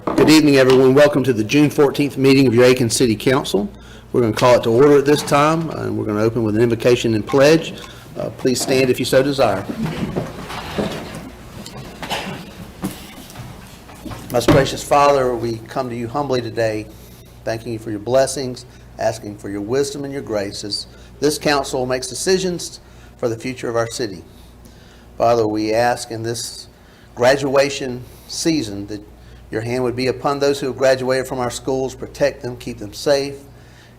Good evening, everyone. Welcome to the June 14th meeting of your Aiken City Council. We're going to call it to order at this time, and we're going to open with an invocation and pledge. Please stand if you so desire. Most gracious Father, we come to you humbly today, thanking you for your blessings, asking for your wisdom and your grace as this council makes decisions for the future of our city. Father, we ask in this graduation season that your hand would be upon those who have graduated from our schools, protect them, keep them safe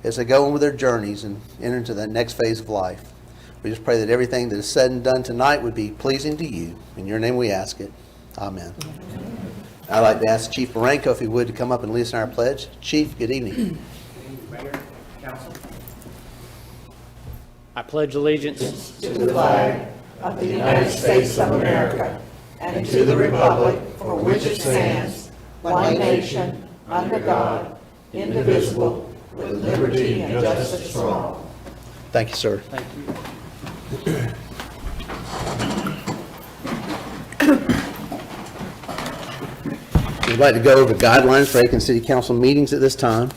as they go on with their journeys and enter into that next phase of life. We just pray that everything that is said and done tonight would be pleasing to you. In your name we ask it. Amen. I'd like to ask Chief Baranko, if he would, to come up and lead us in our pledge. Chief, good evening. Good evening, Mayor, Council. I pledge allegiance to the flag of the United States of America and to the republic for which it stands, one nation, under God, indivisible, with liberty and justice for all. Thank you, sir. Thank you. We'd like to go over guidelines for Aiken City Council meetings at this time.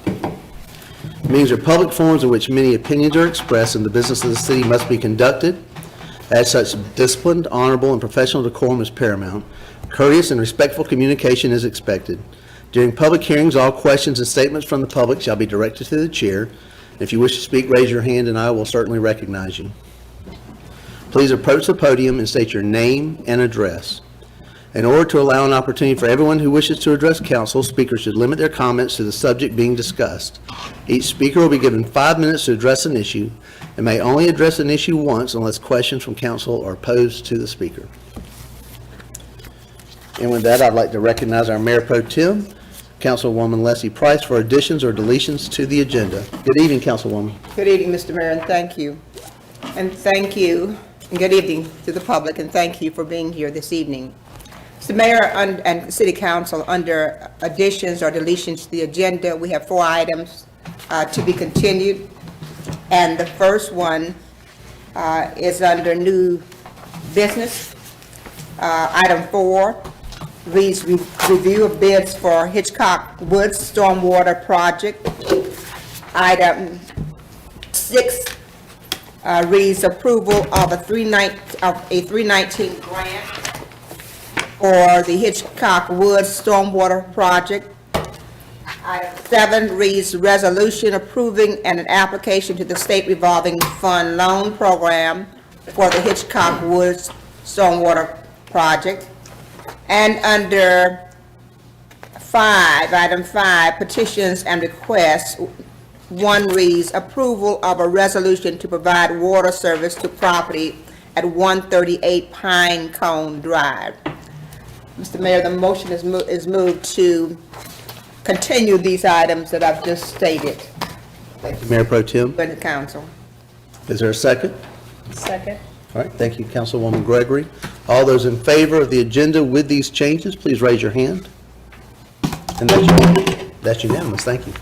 Meetings are public forums in which many opinions are expressed and the business of the city must be conducted. As such, disciplined, honorable, and professional decorum is paramount. Courteous and respectful communication is expected. During public hearings, all questions and statements from the public shall be directed to the chair. If you wish to speak, raise your hand and I will certainly recognize you. Please approach the podium and state your name and address. In order to allow an opportunity for everyone who wishes to address council, speakers should limit their comments to the subject being discussed. Each speaker will be given 5 minutes to address an issue and may only address an issue once unless questions from council are posed to the speaker. And with that, I'd like to recognize our Mayor Pro Tem, Councilwoman Leslie Price, for additions or deletions to the agenda. Good evening, Councilwoman. Good evening, Mr. Mayor, and thank you. And thank you, and good evening to the public, and thank you for being here this evening. Mr. Mayor and City Council, under additions or deletions to the agenda, we have 4 items to be continued. And the first one is under new business. Item 4 reads review of bids for Hitchcock Woods Stormwater Project. Item 6 reads approval of a 319 grant for the Hitchcock Woods Stormwater Project. Item 7 reads resolution approving an application to the State Revolving Fund Loan Program for the Hitchcock Woods Stormwater Project. And under 5, item 5, petitions and requests, 1 reads approval of a resolution to provide water service to property at 138 Pine Cone Drive. Mr. Mayor, the motion is moved to continue these items that I've just stated. Thank you, Mayor Pro Tem. By the council. Is there a second? Second. All right, thank you, Councilwoman Gregory. All those in favor of the agenda with these changes, please raise your hand. And that's unanimous. Thank you.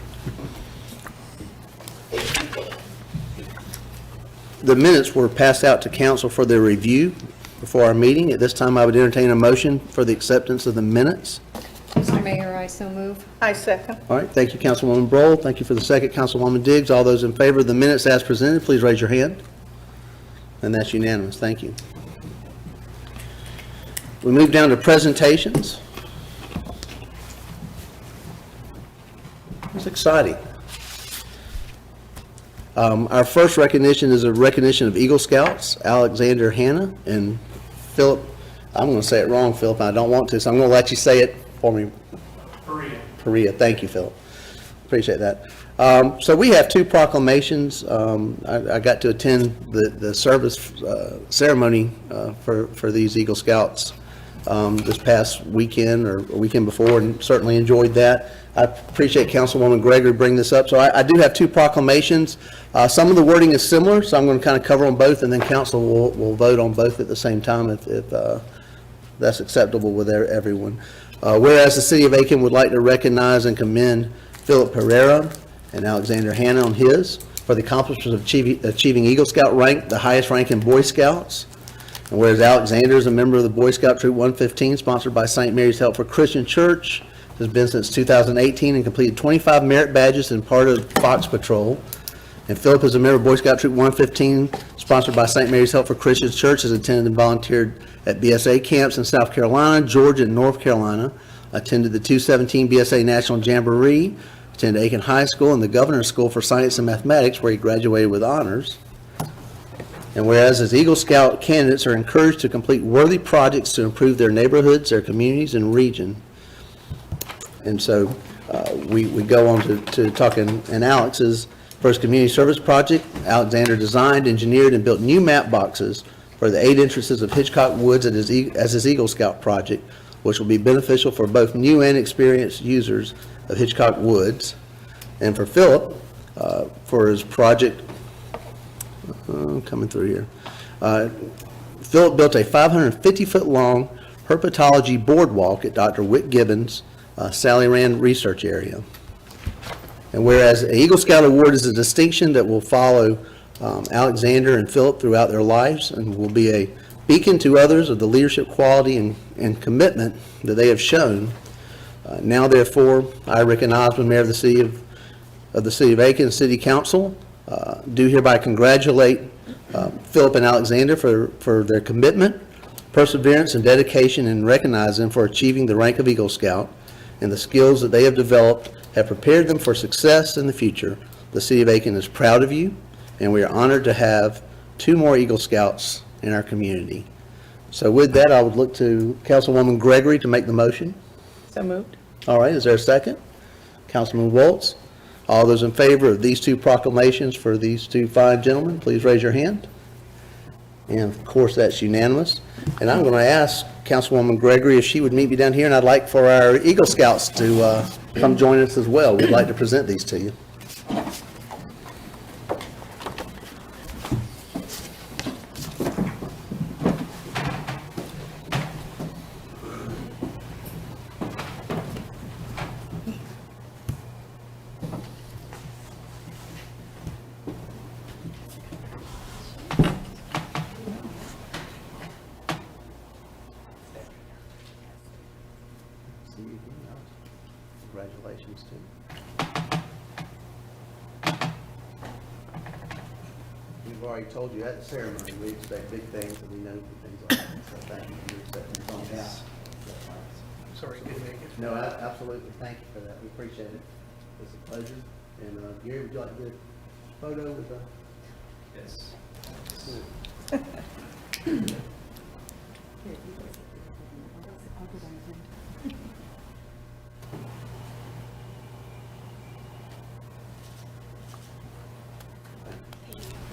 The minutes were passed out to council for their review before our meeting. At this time, I would entertain a motion for the acceptance of the minutes. Mr. Mayor, I so move. I second. All right, thank you, Councilwoman Broll. Thank you for the second, Councilwoman Diggs. All those in favor of the minutes as presented, please raise your hand. And that's unanimous. Thank you. We move down to presentations. It's exciting. Our first recognition is a recognition of Eagle Scouts, Alexander Hanna and Phillip. I'm going to say it wrong, Phillip. I don't want to, so I'm going to let you say it for me. Perea. Thank you, Phillip. Appreciate that. So we have 2 proclamations. I got to attend the service ceremony for these Eagle Scouts this past weekend or weekend before, and certainly enjoyed that. I appreciate Councilwoman Gregory bringing this up. So I do have 2 proclamations. Some of the wording is similar, so I'm going to kind of cover them both, and then council will vote on both at the same time if that's acceptable with everyone. Whereas the City of Aiken would like to recognize and commend Phillip Perea and Alexander Hanna on his for the accomplishments of achieving Eagle Scout rank, the highest rank in Boy Scouts. And whereas Alexander is a member of the Boy Scout Troop 115, sponsored by St. Mary's Help for Christian Church, has been since 2018 and completed 25 merit badges and part of Fox Patrol. And Phillip is a member of Boy Scout Troop 115, sponsored by St. Mary's Help for Christians Church, has attended and volunteered at BSA camps in South Carolina, Georgia, and North Carolina, attended the 217 BSA National Jamboree, attended Aiken High School and the Governor's School for Science and Mathematics, where he graduated with honors. And whereas as Eagle Scout candidates are encouraged to complete worthy projects to improve their neighborhoods, their communities, and region. And so we go on to talking, and Alex's first community service project. Alexander designed, engineered, and built new map boxes for the 8 entrances of Hitchcock Woods as his Eagle Scout project, which will be beneficial for both new and experienced users of Hitchcock Woods. And for Phillip, for his project, coming through here, Phillip built a 550-foot-long herpetology boardwalk at Dr. Whit Gibbons' Sally Rand Research Area. And whereas an Eagle Scout Award is a distinction that will follow Alexander and Phillip throughout their lives and will be a beacon to others of the leadership quality and commitment that they have shown. Now, therefore, I, Rick Osmond, Mayor of the City of Aiken City Council, do hereby congratulate Phillip and Alexander for their commitment, perseverance, and dedication, and recognize them for achieving the rank of Eagle Scout, and the skills that they have developed have prepared them for success in the future. The City of Aiken is proud of you, and we are honored to have 2 more Eagle Scouts in our community. So with that, I would look to Councilwoman Gregory to make the motion. So moved. All right, is there a second? Councilman Waltz. All those in favor of these 2 proclamations for these 2 fine gentlemen, please raise your hand. And of course, that's unanimous. And I'm going to ask Councilwoman Gregory if she would meet me down here, and I'd like for our Eagle Scouts to come join us as well. We'd like to present these to you. Congratulations to you. We've already told you at the ceremony, we expect big things, and we know things like that. So thank you for accepting this on behalf. Sorry, couldn't make it. No, absolutely. Thank you for that. We appreciate it. It's a pleasure. And Gary, would you like to get a photo with the? Yes.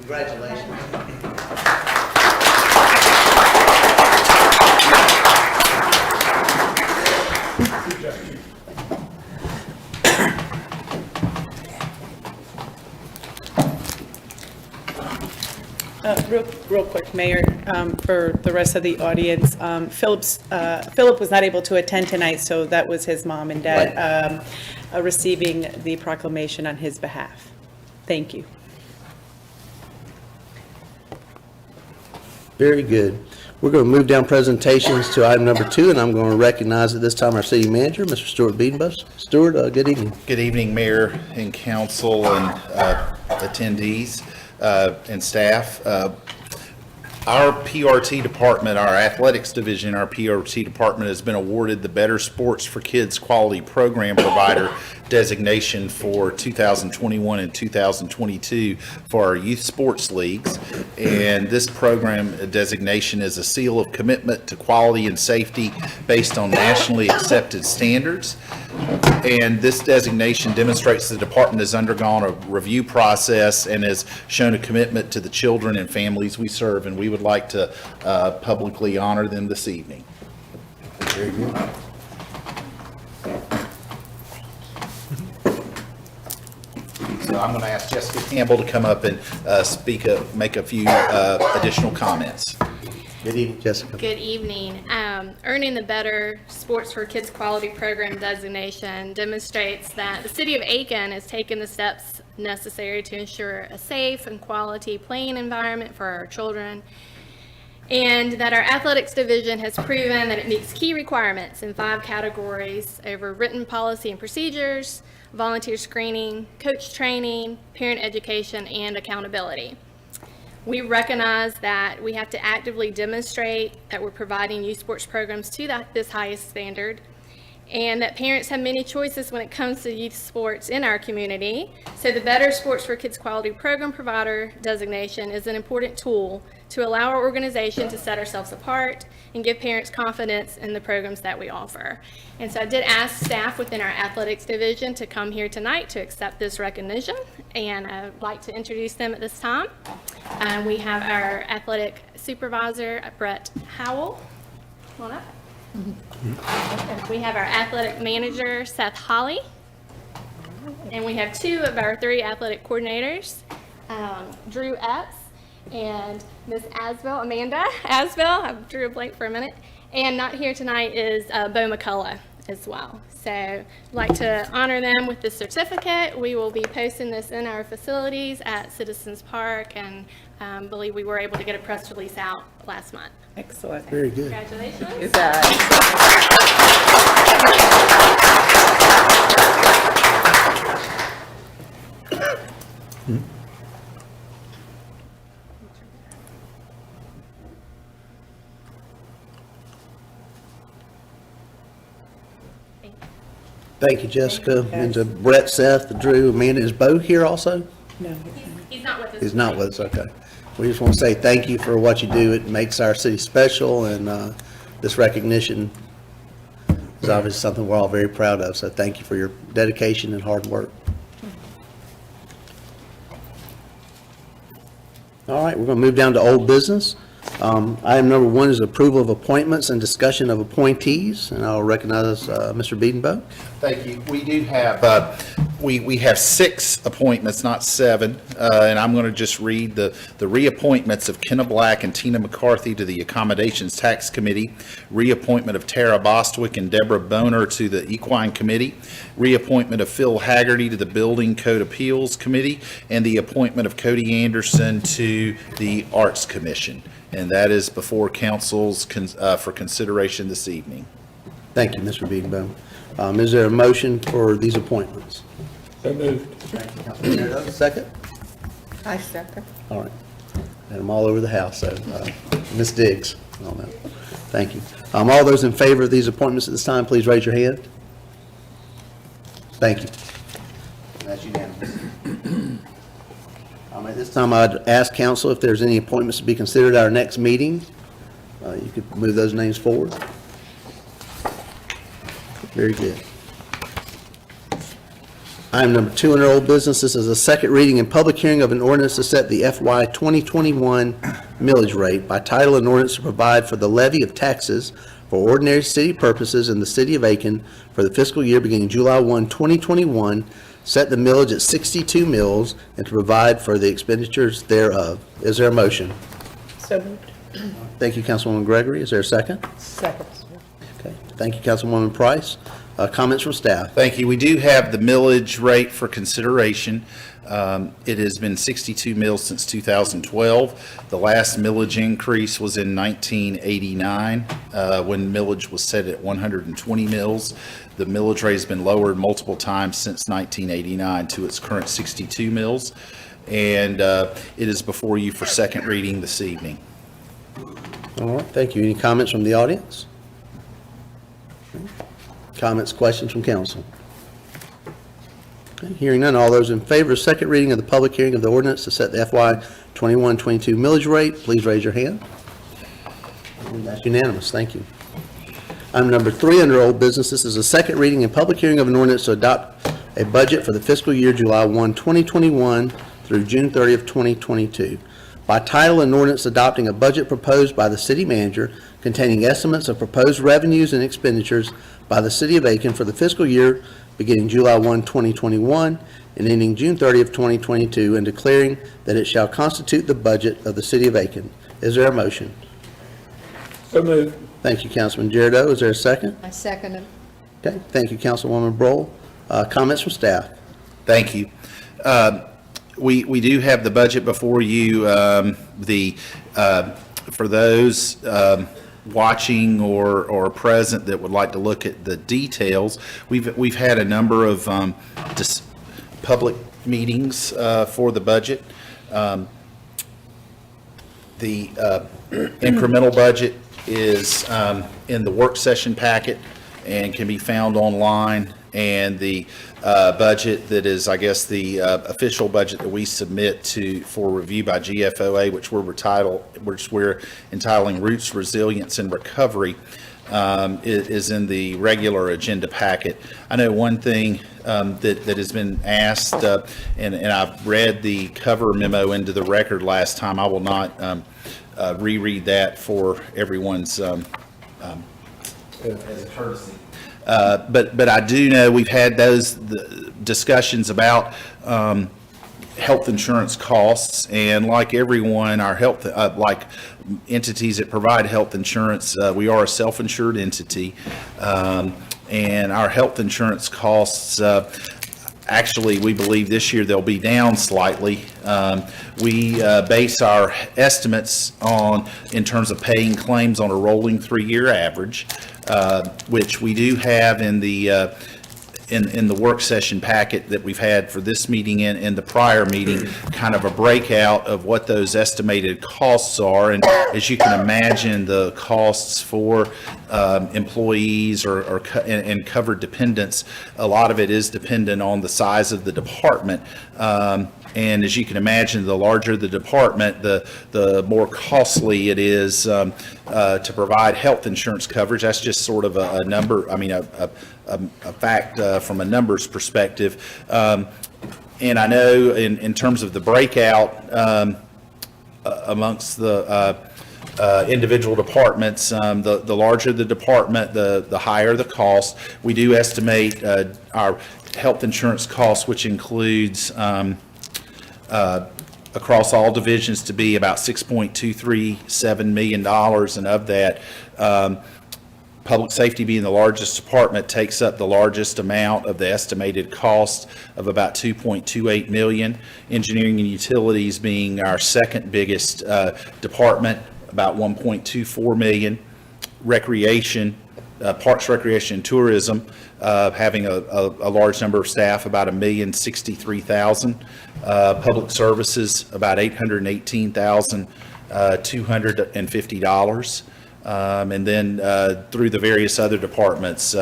Congratulations. Real quick, Mayor, for the rest of the audience, Phillip was not able to attend tonight, so that was his mom and dad receiving the proclamation on his behalf. Thank you. Very good. We're going to move down presentations to item number 2, and I'm going to recognize at this time our city manager, Mr. Stuart Bedenbus. Stuart, good evening. Good evening, Mayor and Council and attendees and staff. Our PRT department, our athletics division, our PRT department has been awarded the Better Sports for Kids Quality Program Provider designation for 2021 and 2022 for our youth sports leagues. And this program designation is a seal of commitment to quality and safety based on nationally accepted standards. And this designation demonstrates the department has undergone a review process and has shown a commitment to the children and families we serve, and we would like to publicly honor them this evening. Very good. So I'm going to ask Jessica Campbell to come up and make a few additional comments. Good evening, Jessica. Good evening. Earning the Better Sports for Kids Quality Program designation demonstrates that the City of Aiken has taken the steps necessary to ensure a safe and quality playing environment for our children. and that our athletics division has proven that it meets key requirements in 5 categories over written policy and procedures, volunteer screening, coach training, parent education, and accountability. We recognize that we have to actively demonstrate that we're providing youth sports programs to this highest standard, and that parents have many choices when it comes to youth sports in our community. So the Better Sports for Kids Quality Program Provider designation is an important tool to allow our organization to set ourselves apart and give parents confidence in the programs that we offer. And so I did ask staff within our athletics division to come here tonight to accept this recognition, and I'd like to introduce them at this time. We have our athletic supervisor, Brett Howell. Come on up. We have our athletic manager, Seth Holly. And we have 2 of our 3 athletic coordinators, Drew Epps and Miss Amanda Asbell. I drew a blank for a minute. And not here tonight is Bo McCullough as well. So I'd like to honor them with this certificate. We will be posting this in our facilities at Citizens Park, and believe we were able to get a press release out last month. Excellent. Very good. Congratulations. Thank you, Jessica, and to Brett, Seth, Drew, Amanda. Is Bo here also? No. He's not with us. He's not with us, okay. We just want to say thank you for what you do. It makes our city special, and this recognition is obviously something we're all very proud of, so thank you for your dedication and hard work. All right, we're going to move down to old business. Item number 1 is approval of appointments and discussion of appointees, and I'll recognize Mr. Biedenbow. Thank you. We do have, we have 6 appointments, not 7, and I'm going to just read the reappointments of Kenna Black and Tina McCarthy to the Accommodations Tax Committee, reappointment of Tara Bostwick and Deborah Boner to the Equine Committee, reappointment of Phil Haggerty to the Building Code Appeals Committee, and the appointment of Cody Anderson to the Arts Commission. And that is before council's for consideration this evening. Thank you, Mr. Biedenbow. Is there a motion for these appointments? So moved. Thank you, Councilman Meredith. Second? I second. All right. And I'm all over the house, so Ms. Diggs on that. Thank you. All those in favor of these appointments at this time, please raise your hand. Thank you. That's unanimous. At this time, I'd ask council if there's any appointments to be considered at our next meeting. You could move those names forward. Very good. Item number 2 under old business. This is a second reading and public hearing of an ordinance to set the FY 2021 millage rate by title, and ordinance to provide for the levy of taxes for ordinary city purposes in the city of Aiken for the fiscal year beginning July 1, 2021, set the millage at 62 mills, and to provide for the expenditures thereof. Is there a motion? So moved. Thank you, Councilwoman Gregory. Is there a second? Second. Okay. Thank you, Councilwoman Price. Comments from staff? Thank you. We do have the millage rate for consideration. It has been 62 mills since 2012. The last millage increase was in 1989, when millage was set at 120 mills. The millage rate has been lowered multiple times since 1989 to its current 62 mills. And it is before you for second reading this evening. All right, thank you. Any comments from the audience? Comments, questions from council? Okay, hearing none, all those in favor of second reading of the public hearing of the ordinance to set the FY 21-22 millage rate, please raise your hand. And that's unanimous. Thank you. Item number 3 under old business. This is a second reading and public hearing of an ordinance to adopt a budget for the fiscal year July 1, 2021 through June 30th, 2022. By title, an ordinance adopting a budget proposed by the city manager containing estimates of proposed revenues and expenditures by the city of Aiken for the fiscal year beginning July 1, 2021 and ending June 30th, 2022, and declaring that it shall constitute the budget of the city of Aiken. Is there a motion? So moved. Thank you, Councilman Jerideau. Is there a second? I second it. Okay, thank you, Councilwoman Brohl. Comments from staff? Thank you. We do have the budget before you. The For those watching or present that would like to look at the details, we've had a number of public meetings for the budget. The incremental budget is in the work session packet and can be found online. And the budget that is, I guess, the official budget that we submit for review by GFOA, which we're entitling Roots, Resilience, and Recovery, is in the regular agenda packet. I know one thing that has been asked, and I've read the cover memo into the record last time. I will not reread that for everyone's as a courtesy. But I do know we've had those discussions about health insurance costs, and like everyone, our health, like entities that provide health insurance, we are a self-insured entity, and our health insurance costs, actually, we believe this year they'll be down slightly. We base our estimates in terms of paying claims on a rolling 3-year average, which we do have in the work session packet that we've had for this meeting and in the prior meeting, kind of a breakout of what those estimated costs are. And as you can imagine, the costs for employees and covered dependents, a lot of it is dependent on the size of the department. And as you can imagine, the larger the department, the more costly it is to provide health insurance coverage. That's just sort of a number, I mean, a fact from a numbers perspective. And I know in terms of the breakout amongst the individual departments, the larger the department, the higher the cost. We do estimate our health insurance costs, which includes across all divisions, to be about $6.237 million, and of that, public safety being the largest department takes up the largest amount of the estimated cost of about $2.28 million. Engineering and utilities being our second biggest department, about $1.24 million. Recreation, Parks, Recreation, and Tourism, having a large number of staff, about $1,063,000. Public services, about $818,250. And then through the various other departments,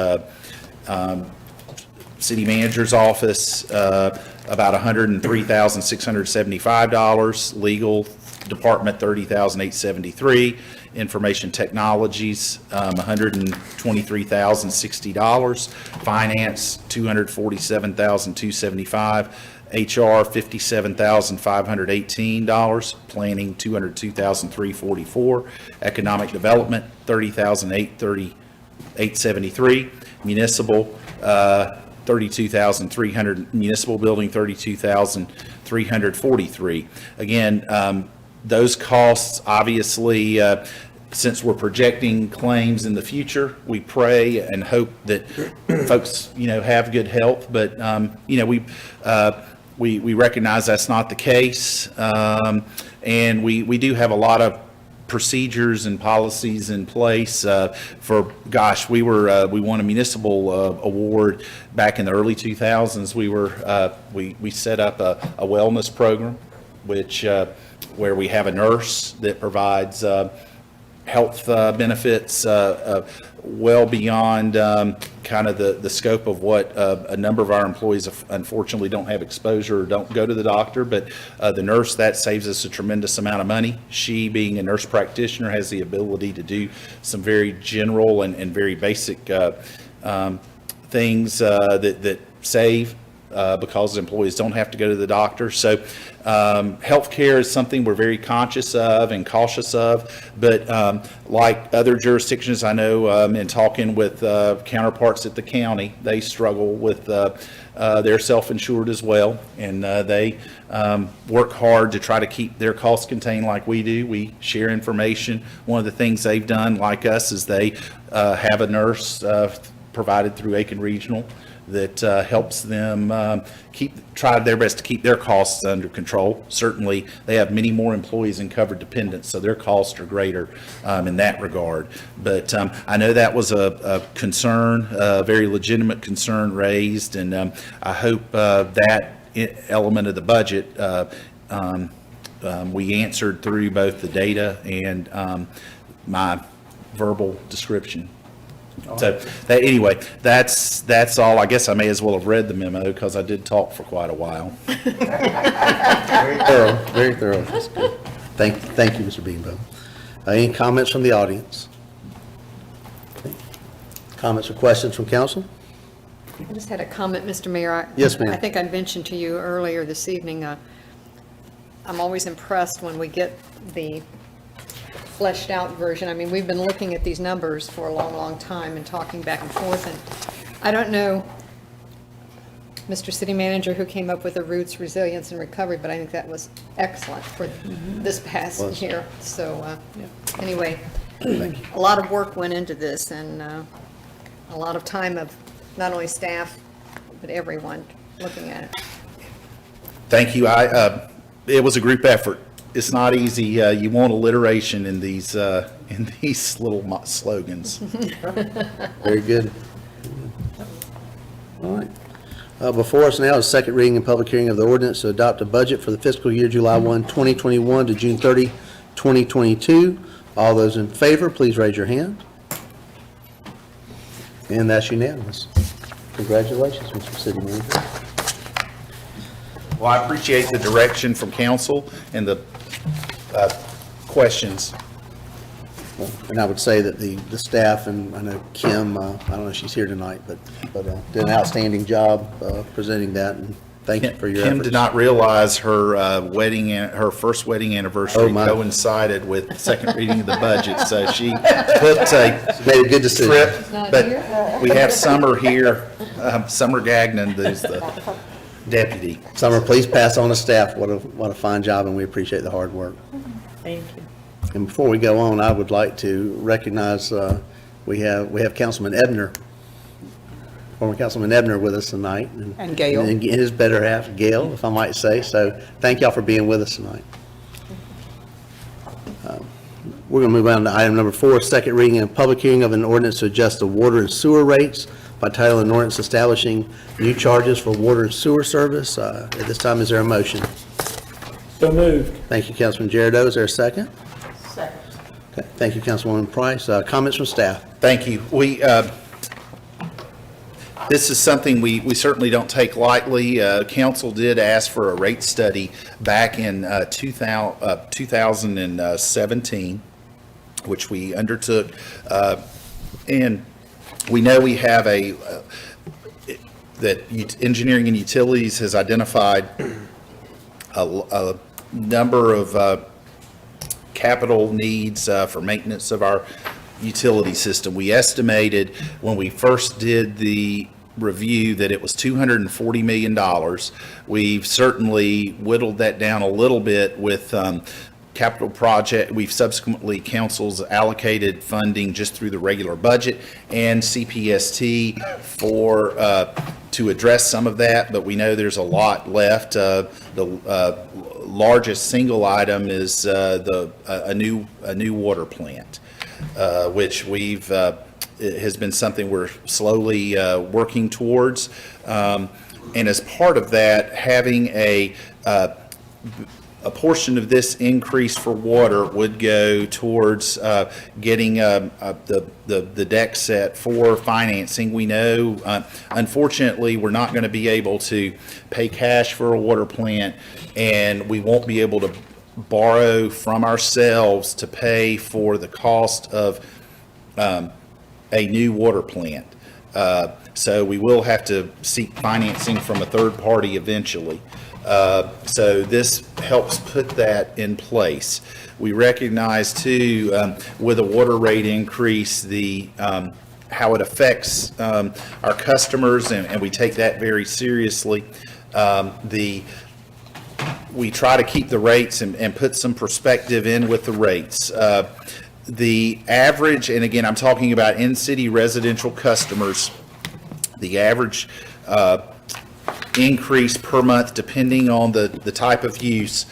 city manager's office, about $103,675. Legal department, $30,873. Information technologies, $123,060. Finance, $247,275. HR, $57,518. Planning, $202,344. Economic development, $30,873. Municipal, $32,300. Municipal building, $32,343. Again, those costs, obviously, since we're projecting claims in the future, we pray and hope that folks, have good health. But, we recognize that's not the case. And we do have a lot of procedures and policies in place we won a municipal award back in the early 2000s. We set up a wellness program, where we have a nurse that provides health benefits well beyond kind of the scope of what a number of our employees unfortunately don't have exposure or don't go to the doctor. But the nurse, that saves us a tremendous amount of money. She, being a nurse practitioner, has the ability to do some very general and very basic things that save because employees don't have to go to the doctor. So healthcare is something we're very conscious of and cautious of, but like other jurisdictions, I know in talking with counterparts at the county, they struggle with they're self-insured as well, and they work hard to try to keep their costs contained like we do. We share information. One of the things they've done, like us, is they have a nurse provided through Aiken Regional that helps them try their best to keep their costs under control. Certainly, they have many more employees and covered dependents, so their costs are greater in that regard. But I know that was a concern, a very legitimate concern raised, and I hope that element of the budget we answered through both the data and my verbal description. So anyway, that's all. I guess I may as well have read the memo because I did talk for quite a while. Very thorough, very thorough. That's good. Thank you, Mr. Beanbo. Any comments from the audience? Okay. Comments or questions from council? I just had a comment, Mr. Mayor. Yes, ma'am. I think I mentioned to you earlier this evening, I'm always impressed when we get the fleshed out version. I mean, we've been looking at these numbers for a long, long time and talking back and forth, and I don't know, Mr. City Manager, who came up with the roots, resilience, and recovery, but I think that was excellent for this past year. So anyway, a lot of work went into this, and a lot of time of not only staff, but everyone looking at it. Thank you. It was a group effort. It's not easy. You want alliteration in these little slogans. Very good. All right. Before us now is second reading and public hearing of the ordinance to adopt a budget for the fiscal year July 1, 2021 to June 30, 2022. All those in favor, please raise your hand. And that's unanimous. Congratulations, Mr. City Manager. Well, I appreciate the direction from council and the questions. And I would say that the staff, and I know Kim, I don't know if she's here tonight, but did an outstanding job presenting that, and thank you for your efforts. Kim did not realize her her first wedding anniversary coincided with the second reading of the budget, so she booked Made a good decision. trip. But we have Summer here, Summer Gagnon, who's the deputy. Summer, please pass on to staff what a fine job, and we appreciate the hard work. Thank you. And before we go on, I would like to recognize, we have Councilman Ebner, former Councilman Ebner with us tonight. And Gail. And his better half, Gail, if I might say. So thank y'all for being with us tonight. We're going to move on to item number 4, second reading and public hearing of an ordinance to adjust the water and sewer rates by title and ordinance establishing new charges for water and sewer service. At this time, is there a motion? So moved. Thank you, Councilman Jericho. Is there a second? Second. Okay. Thank you, Councilwoman Price. Comments from staff? Thank you. This is something we certainly don't take lightly. Council did ask for a rate study back in 2017, which we undertook, and we know we have that engineering and utilities has identified a number of capital needs for maintenance of our utility system. We estimated when we first did the review that it was $240 million. We've certainly whittled that down a little bit with capital project. We've subsequently, council's allocated funding just through the regular budget and CPST to address some of that, but we know there's a lot left. The largest single item is a new water plant, which has been something we're slowly working towards. And as part of that, having a portion of this increase for water would go towards getting the deck set for financing. We know, unfortunately, we're not going to be able to pay cash for a water plant, and we won't be able to borrow from ourselves to pay for the cost of a new water plant. So we will have to seek financing from a third party eventually. So this helps put that in place. We recognize too, with a water rate increase, how it affects our customers, and we take that very seriously. We try to keep the rates and put some perspective in with the rates. The average, and again, I'm talking about in-city residential customers, the average increase per month depending on the type of use.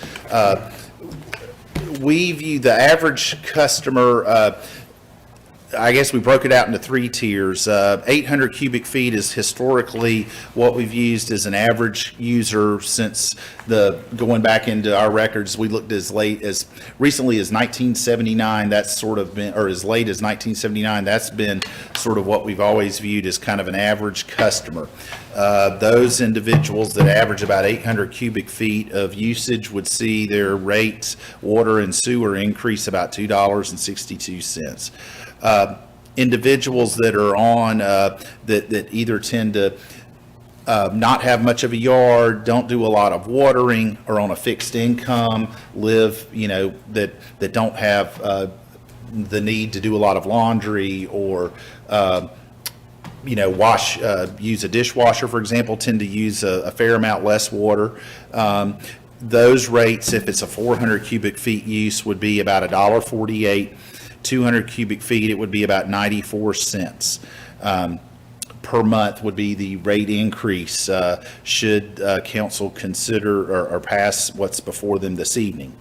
We view the average customer, I guess we broke it out into 3 tiers. 800 cubic feet is historically what we've used as an average user since going back into our records. We looked as recently as 1979. That's sort of been, or as late as 1979. That's been sort of what we've always viewed as kind of an average customer. Those individuals that average about 800 cubic feet of usage would see their rates, water and sewer, increase about $2.62. Individuals that are on, that either tend to not have much of a yard, don't do a lot of watering, or on a fixed income, live, that don't have the need to do a lot of laundry or, use a dishwasher, for example, tend to use a fair amount less water. Those rates, if it's a 400 cubic feet use, would be about $1.48. 200 cubic feet, it would be about 94 cents per month would be the rate increase should council consider or pass what's before them this evening.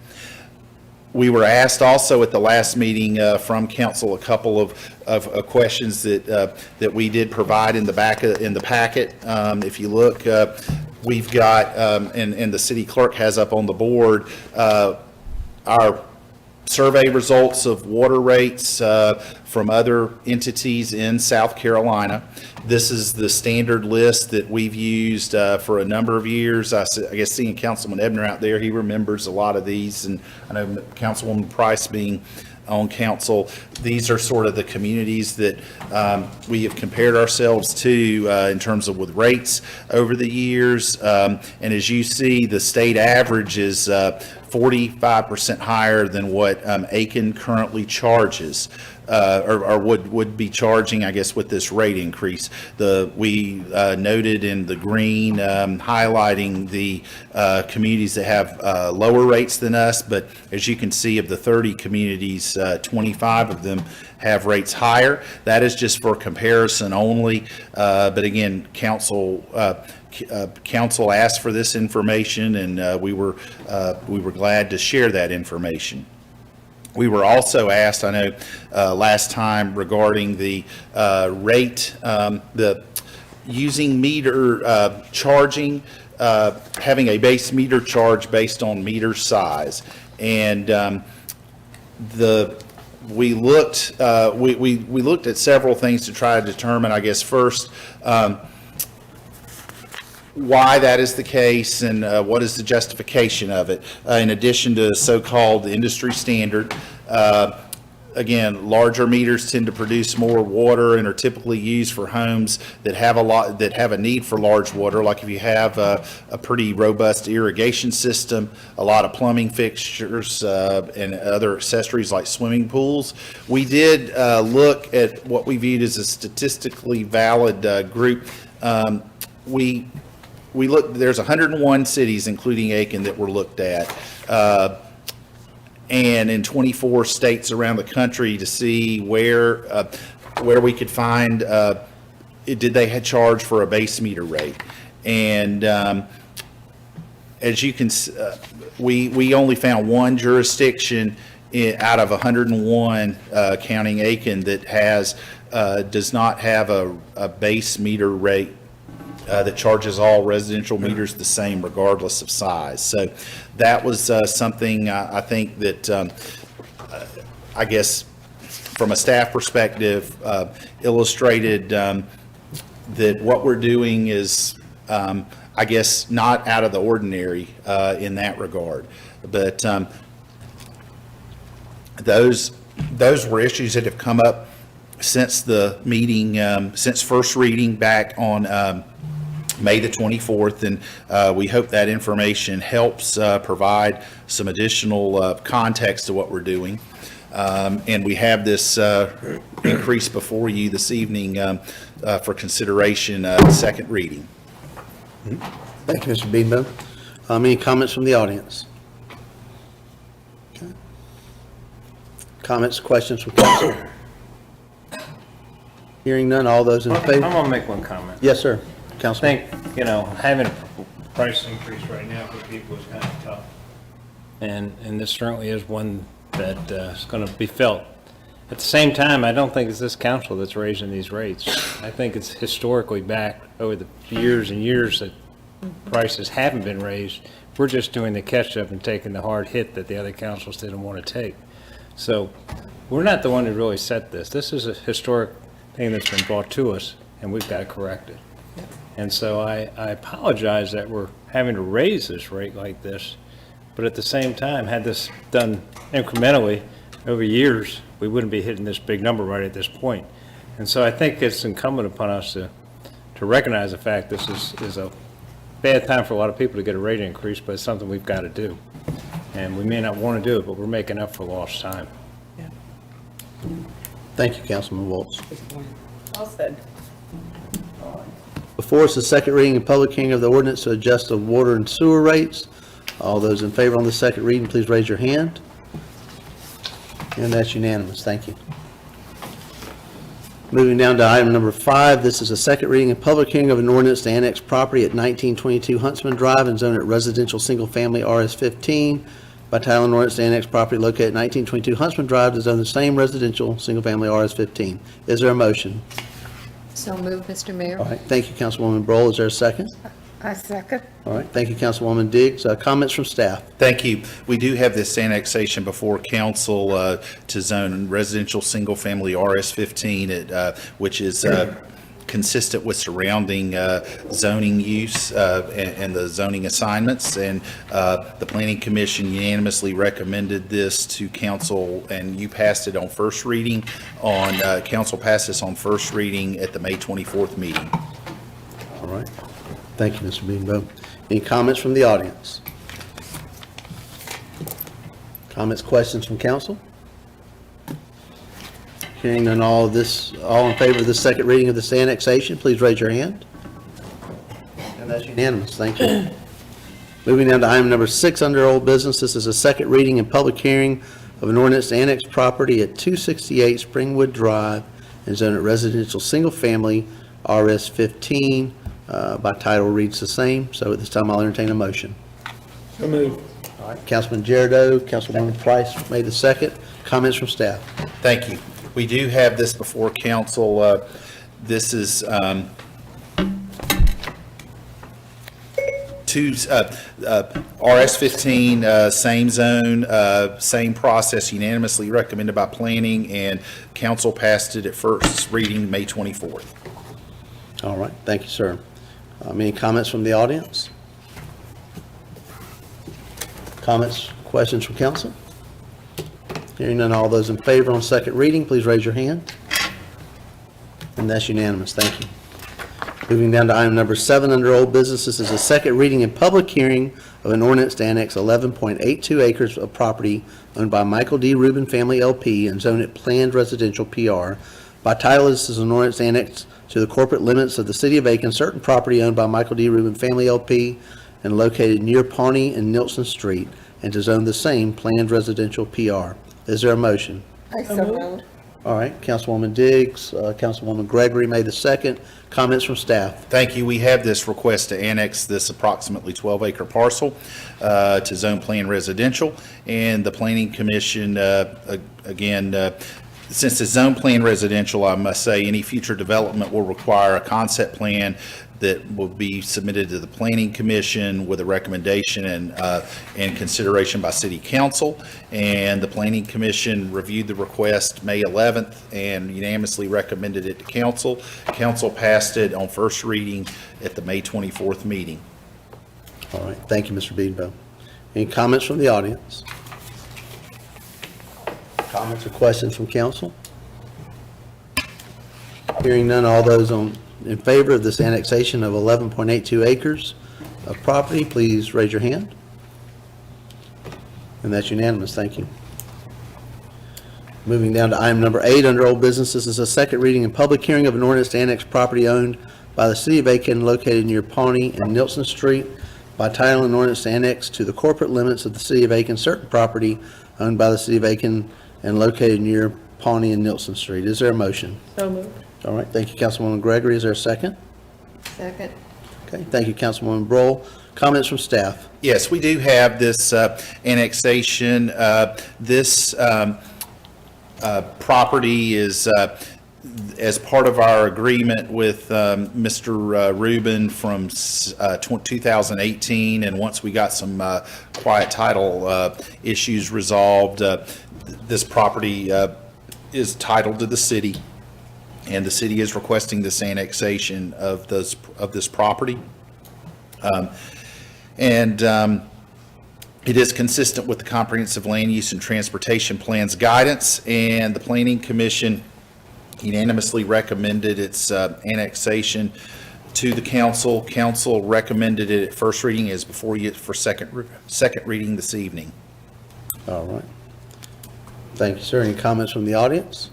We were asked also at the last meeting from council a couple of questions that we did provide in the packet. If you look, we've got, and the city clerk has up on the board, our survey results of water rates from other entities in South Carolina. This is the standard list that we've used for a number of years. I guess seeing Councilman Ebner out there, he remembers a lot of these, and I know Councilwoman Price being on council, these are sort of the communities that we have compared ourselves to in terms of with rates over the years. And as you see, the state average is 45% higher than what Aiken currently charges. Or would be charging, I guess, with this rate increase. We noted in the green highlighting the communities that have lower rates than us, but as you can see, of the 30 communities, 25 of them have rates higher. That is just for comparison only, but again, council asked for this information, and we were glad to share that information. We were also asked, I know, last time regarding the rate, the using meter charging, having a base meter charge based on meter size, and we looked at several things to try to determine, I guess, first, why that is the case and what is the justification of it, in addition to so-called industry standard. Again, larger meters tend to produce more water and are typically used for homes that have a need for large water, like if you have a pretty robust irrigation system, a lot of plumbing fixtures, and other accessories like swimming pools. We did look at what we viewed as a statistically valid group. We looked, there's 101 cities, including Aiken, that were looked at, and in 24 states around the country to see where we could find, did they charge for a base meter rate. And as you can, we only found one jurisdiction out of 101, counting Aiken, that does not have a base meter rate that charges all residential meters the same regardless of size. So that was something I think that I guess from a staff perspective illustrated that what we're doing is I guess not out of the ordinary in that regard. But those were issues that have come up since the meeting, since first reading back on May the 24th, and we hope that information helps provide some additional context to what we're doing. And we have this increase before you this evening for consideration, second reading. Thank you, Mr. Beedmo. Any comments from the audience? Okay. Comments, questions from council? Hearing none, all those in favor? I'm gonna make one comment. Yes, sir. I Councilman? think, having a price increase right now for people is kind of tough. And this certainly is one that is going to be felt. At the same time, I don't think it's this council that's raising these rates. I think it's historically back over the years and years that prices haven't been raised. We're just doing the catch-up and taking the hard hit that the other councils didn't want to take. So we're not the one who really set this. This is a historic thing that's been brought to us, and we've got to correct it. And so I apologize that we're having to raise this rate like this, but at the same time, had this done incrementally over years, we wouldn't be hitting this big number right at this point. And so I think it's incumbent upon us to recognize the fact this is a bad time for a lot of people to get a rate increase, but it's something we've got to do. And we may not want to do it, but we're making up for lost time. Thank you, Councilman Waltz. All said. Before us, the second reading and public hearing of the ordinance to adjust the water and sewer rates. All those in favor on the second reading, please raise your hand. And that's unanimous. Thank you. Moving down to item number 5, this is a second reading and public hearing of an ordinance to annex property at 1922 Huntsman Drive and zone it residential single-family RS-15 by title and ordinance to annex property located at 1922 Huntsman Drive to zone the same residential single-family RS-15. Is there a motion? So moved, Mr. Mayor. All right, thank you, Councilwoman Broll. Is there a second? I second. All right, thank you, Councilwoman Diggs. Comments from staff? Thank you. We do have this annexation before council to zone residential single-family RS-15, which is consistent with surrounding zoning use and the zoning assignments. And the Planning Commission unanimously recommended this to council, and you passed it on first reading. Council passed this on first reading at the May 24th meeting. All right. Thank you, Mr. Beanbo. Any comments from the audience? Comments, questions from council? Hearing none, all in favor of the second reading of this annexation, please raise your hand. And that's unanimous. Thank you. Moving down to item number 6 under old business. This is a second reading and public hearing of an ordinance to annex property at 268 Springwood Drive and zone it residential single-family RS-15. By title reads the same, so at this time I'll entertain a motion. So moved. All right, Councilman Jericho, Councilwoman Price made the second. Comments from staff? Thank you. We do have this before council. This is RS-15, same zone, same process, unanimously recommended by planning, and council passed it at first reading May 24th. All right, thank you, sir. Any comments from the audience? Comments, questions from council? Hearing none, all those in favor on second reading, please raise your hand. And that's unanimous. Thank you. Moving down to item number 7 under old business. This is a second reading and public hearing of an ordinance to annex 11.82 acres of property owned by Michael D. Rubin Family LP and zone it planned residential PR. By title, this is an ordinance to annex to the corporate limits of the city of Aiken certain property owned by Michael D. Rubin Family LP and located near Pawnee and Neilson Street, and to zone the same planned residential PR. Is there a motion? I so moved. All right, Councilwoman Diggs, Councilwoman Gregory made the second. Comments from staff? Thank you. We have this request to annex this approximately 12-acre parcel to zone plan residential, and the Planning Commission, again, since it's zone plan residential, I must say any future development will require a concept plan that will be submitted to the Planning Commission with a recommendation and consideration by City Council. And the Planning Commission reviewed the request May 11th and unanimously recommended it to Council. Council passed it on first reading at the May 24th meeting. All right, thank you, Mr. Beedbo. Any comments from the audience? Comments or questions from council? Hearing none, all those in favor of this annexation of 11.82 acres of property, please raise your hand. And that's unanimous. Thank you. Moving down to item number 8 under old business. This is a second reading and public hearing of an ordinance to annex property owned by the city of Aiken located near Pawnee and Neilson Street. By title, an ordinance to annex to the corporate limits of the city of Aiken certain property owned by the city of Aiken and located near Pawnee and Neilson Street. Is there a motion? So moved. All right, thank you, Councilwoman Gregory. Is there a second? Second. Okay, thank you, Councilwoman Brohl. Comments from staff? Yes, we do have this annexation. This property is as part of our agreement with Mr. Rubin from 2018, and once we got some quiet title issues resolved, this property is titled to the city, and the city is requesting this annexation of this property. It is consistent with the Comprehensive Land Use and Transportation Plan's guidance, and the Planning Commission unanimously recommended its annexation to the council. Council recommended it at first reading, is before you for second reading this evening. All right. Thank you, sir. Any comments from the audience?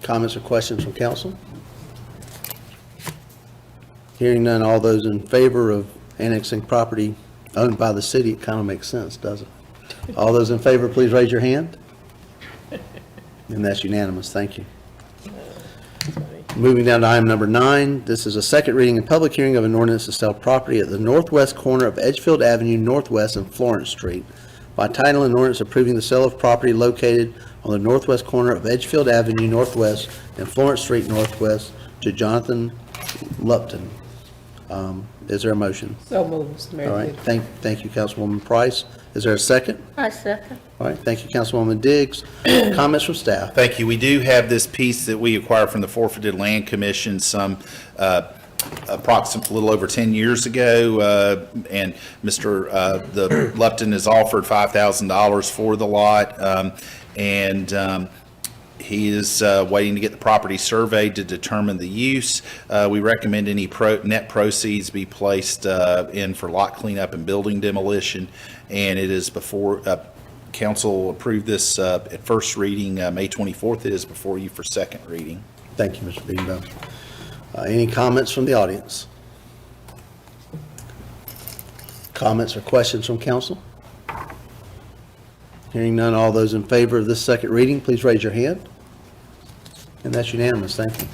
Comments or questions from council? Hearing none, all those in favor of annexing property owned by the city, it kind of makes sense, doesn't it? All those in favor, please raise your hand. And that's unanimous. Thank you. Moving down to item number 9, this is a second reading and public hearing of an ordinance to sell property at the northwest corner of Edgefield Avenue Northwest and Florence Street by title and ordinance approving the sale of property located on the northwest corner of Edgefield Avenue Northwest and Florence Street Northwest to Jonathan Lupton. Is there a motion? So moved, Mr. Mayor. All right, thank you, Councilwoman Price. Is there a second? I second. All right, thank you, Councilwoman Diggs. Comments from staff? Thank you. We do have this piece that we acquired from the Forfeited Land Commission some approximately a little over 10 years ago, and Mr. the Lupton has offered $5,000 for the lot, and he is waiting to get the property surveyed to determine the use. We recommend any net proceeds be placed in for lot cleanup and building demolition, and it is before council approved this at first reading May 24th. It is before you for second reading. Thank you, Mr. Beanbo. Any comments from the audience? Comments or questions from council? Hearing none, all those in favor of this second reading, please raise your hand. And that's unanimous. Thank you.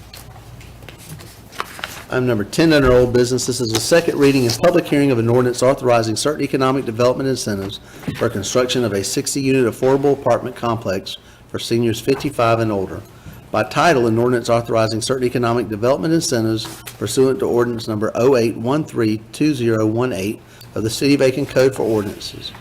Item number 10 under old business. This is a second reading and public hearing of an ordinance authorizing certain economic development incentives for construction of a 60-unit affordable apartment complex for seniors 55 and older. By title, an ordinance authorizing certain economic development incentives pursuant to ordinance number 08132018 of the City of Aiken Code for Ordinances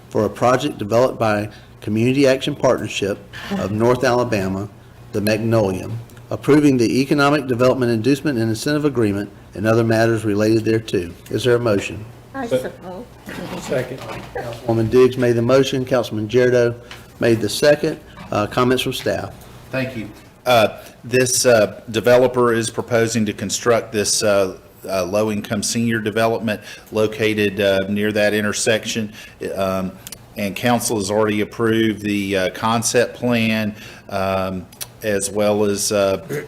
for a project developed by Community Action Partnership of North Alabama, the Magnolia, approving the Economic Development Inducement and Incentive Agreement and other matters related thereto. Is there a motion? I suppose. Second. Councilwoman Diggs made the motion. Councilman Jardo made the second. Comments from staff? Thank you. This developer is proposing to construct this low-income senior development located near that intersection. And council has already approved the concept plan, as well as the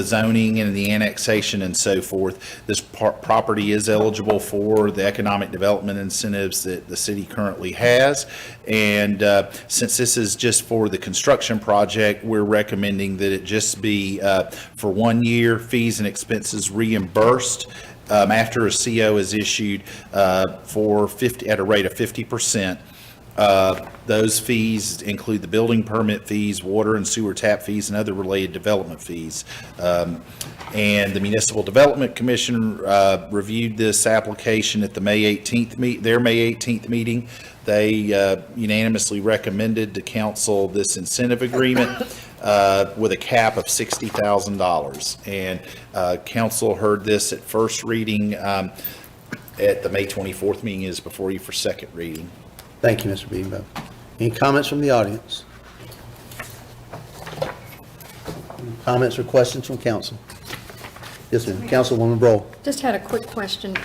zoning and the annexation and so forth. This property is eligible for the economic development incentives that the city currently has. And since this is just for the construction project, we're recommending that it just be for 1 year, fees and expenses reimbursed after a CO is issued for 50 at a rate of 50%. Those fees include the building permit fees, water and sewer tap fees, and other related development fees. And the Municipal Development Commission reviewed this application at the May 18th meeting. They unanimously recommended to council this incentive agreement with a cap of $60,000. And council heard this at first reading at the May 24th meeting. Is before you for second reading. Thank you, Mr. Beanbo. Any comments from the audience? Comments or questions from council? Yes, ma'am. Councilwoman Brohl. Just had a quick question.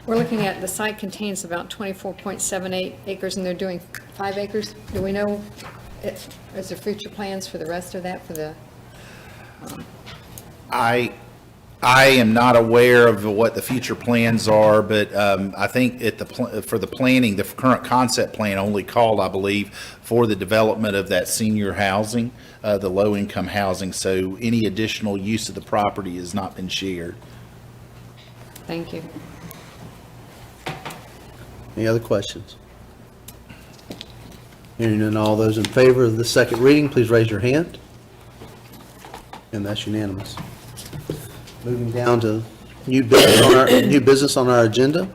We're looking at, the site contains about 24.78 acres, and they're doing 5 acres. Do we know, is there future plans for the rest of that, for the? I am not aware of what the future plans are, but I think for the planning, the current concept plan only called, I believe, for the development of that senior housing, the low-income housing. So any additional use of the property has not been shared. Thank you. Any other questions? Hearing none, all those in favor of the second reading, please raise your hand. And that's unanimous. Moving down to new business on our agenda.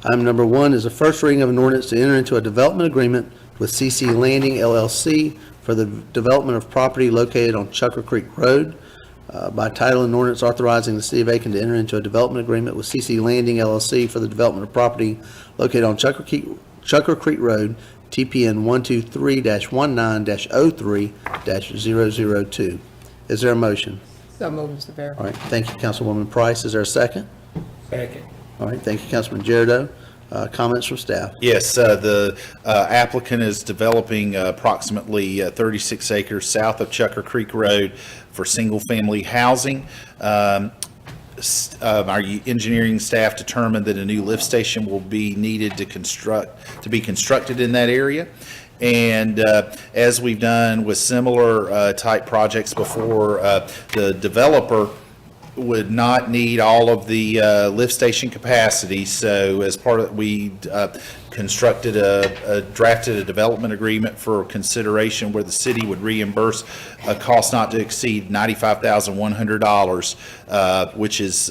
Item number 1 is a first reading of an ordinance to enter into a development agreement with CC Landing LLC for the development of property located on Chukker Creek Road. By title, an ordinance authorizing the city of Aiken to enter into a development agreement with CC Landing LLC for the development of property located on Chukker Creek Road, TPN 123-19-03-002. Is there a motion? So moved, Mr. Mayor. All right, thank you, Councilwoman Price. Is there a second? Second. All right, thank you, Councilman Jericho. Comments from staff? Yes, the applicant is developing approximately 36 acres south of Chukker Creek Road for single-family housing. Our engineering staff determined that a new lift station will be needed to be constructed in that area. And as we've done with similar type projects before, the developer would not need all of the lift station capacity. So as part of, we drafted a development agreement for consideration where the city would reimburse a cost not to exceed $95,100, which is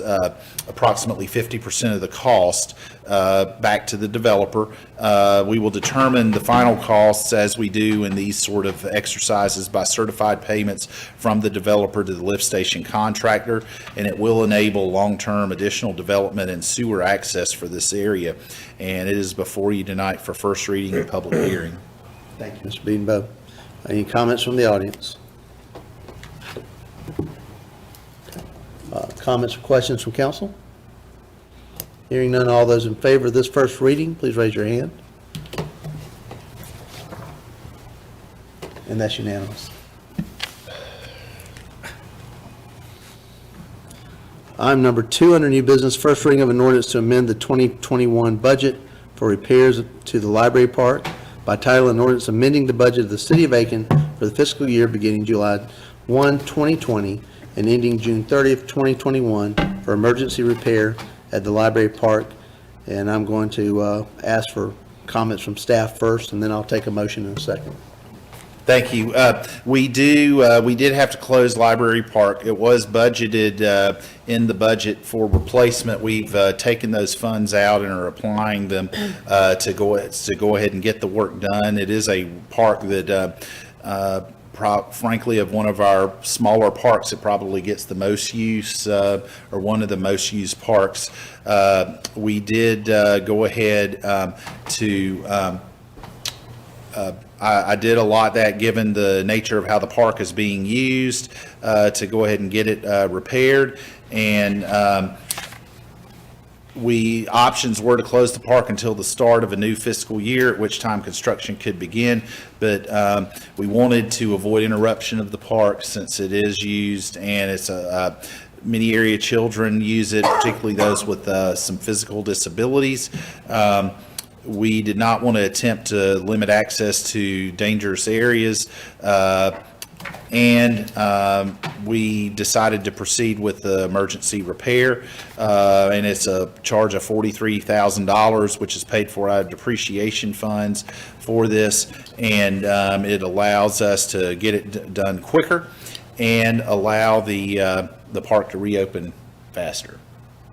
approximately 50% of the cost, back to the developer. We will determine the final costs as we do in these sort of exercises by certified payments from the developer to the lift station contractor, and it will enable long-term additional development and sewer access for this area. And it is before you tonight for first reading and public hearing. Thank you, Mr. Beedenbow. Any comments from the audience? Comments or questions from council? Hearing none, all those in favor of this first reading, please raise your hand. And that's unanimous. Item number 2 under new business, first reading of an ordinance to amend the 2021 budget for repairs to the library park. By title, an ordinance amending the budget of the city of Aiken for the fiscal year beginning July 1, 2020 and ending June 30th, 2021 for emergency repair at the library park. And I'm going to ask for comments from staff first, and then I'll take a motion in a second. Thank you. We did have to close Library Park. It was budgeted in the budget for replacement. We've taken those funds out and are applying them to go ahead and get the work done. It is a park that, frankly, of one of our smaller parks, it probably gets the most use, or one of the most used parks. We did go ahead to I did allot that, given the nature of how the park is being used, to go ahead and get it repaired. And options were to close the park until the start of a new fiscal year, at which time construction could begin. But we wanted to avoid interruption of the park since it is used, and it's many area children use it, particularly those with some physical disabilities. We did not want to attempt to limit access to dangerous areas, and we decided to proceed with the emergency repair, and it's a charge of $43,000, which is paid for out of depreciation funds for this, and it allows us to get it done quicker and allow the park to reopen faster.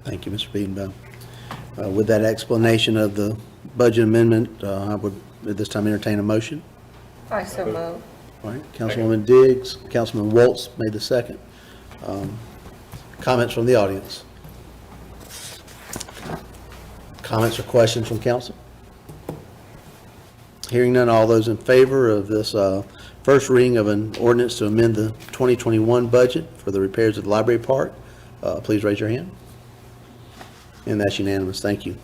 Thank you, Mr. Beedenbow. With that explanation of the budget amendment, I would at this time entertain a motion. I so move. All right, Councilwoman Diggs, Councilman Waltz made the second. Comments from the audience? Comments or questions from council? Hearing none, all those in favor of this first reading of an ordinance to amend the 2021 budget for the repairs of the library park, please raise your hand. And that's unanimous. Thank you.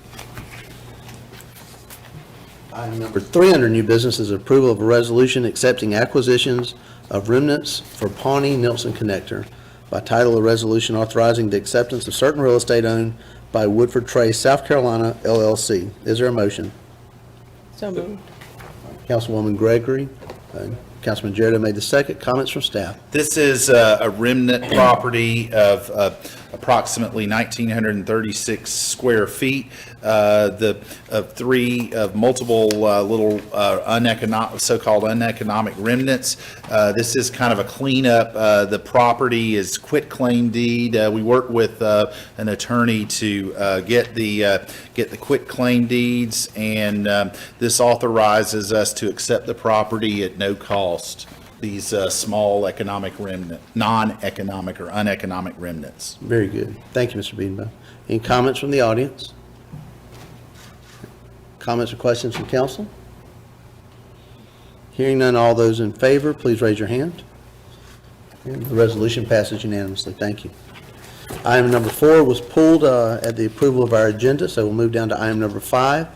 Item number 3 under new business is approval of a resolution accepting acquisitions of remnants for Pawnee Neilson connector. by title, a resolution authorizing the acceptance of certain real estate owned by Woodford Trace, South Carolina, LLC. Is there a motion? So moved. Councilwoman Gregory, Councilman Jarrett made the second. Comments from staff? This is a remnant property of approximately 1,936 square feet. The multiple little so-called uneconomic remnants. This is kind of a cleanup. The property is quitclaim deed. We worked with an attorney to get the quitclaim deeds, and this authorizes us to accept the property at no cost. These small economic non-economic or uneconomic remnants. Very good. Thank you, Mr. Beedenbaugh. Any comments from the audience? Comments or questions from council? Hearing none, all those in favor, please raise your hand. And the resolution passes unanimously. Thank you. Item number 4 was pulled at the approval of our agenda, so we'll move down to item number 5.